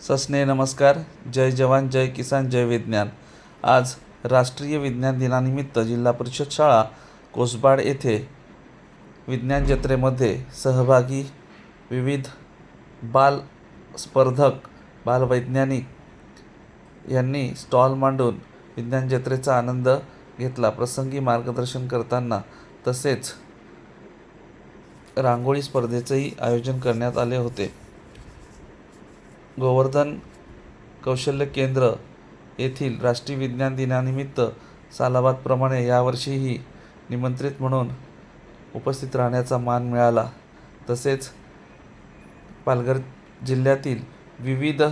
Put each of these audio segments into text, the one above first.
सस्ने नमस्कार. जय जवान जय किसान जय विज्ञान. आज राष्ट्रीय विज्ञान दिनानिमित्त जिल्हा परिषद शाळा कोसबाड येथे विज्ञान जत्रेमध्ये सहभागी विविध बाल स्पर्धक बालवैज्ञानिक यांनी स्टॉल मांडून विज्ञान जत्रेचा आनंद घेतला. प्रसंगी मार्गदर्शन करताना तसेच रांगोळी स्पर्धेचेही आयोजन करण्यात आले होते. गोवर्धन कौशल्य केंद्र येथील राष्ट्रीय विज्ञान दिनानिमित्त सालाबादप्रमाणे यावर्षीही निमंत्रित म्हणून उपस्थित राहण्याचा मान मिळाला. तसेच पालघर जिल्ह्यातील विविध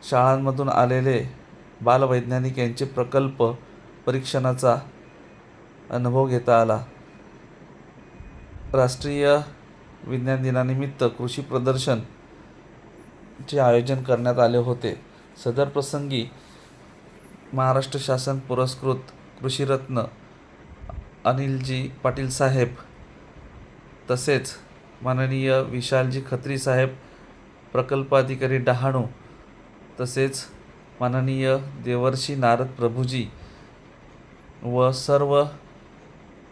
शाळांमधून आलेले बालवैज्ञानिक यांचे प्रकल्प परीक्षणाचा अनुभव घेता आला. राष्ट्रीय विज्ञान दिनानिमित्त कृषी प्रदर्शन चे आयोजन करण्यात आले होते. सदर प्रसंगी महाराष्ट्र शासन पुरस्कृत कृषीरत्न अनिलजी पाटील साहेब, तसेच माननीय विशालजी खत्री साहेब, प्रकल्प अधिकारी डहाणू, तसेच माननीय देवर्षी नारद प्रभूजी व सर्व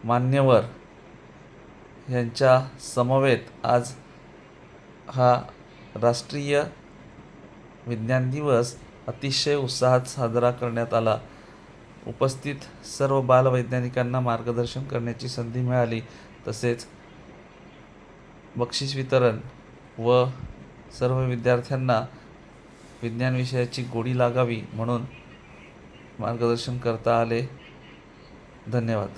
मान्यवर यांच्या समवेत आज हा राष्ट्रीय विज्ञान दिवस अतिशय उत्साहात साजरा करण्यात आला. उपस्थित सर्व बालवैज्ञानिकांना मार्गदर्शन करण्याची संधी मिळाली. तसेच बक्षीस वितरण व सर्व विद्यार्थ्यांना विज्ञान विषयाची गोडी लागावी म्हणून मार्गदर्शन करता आले. धन्यवाद.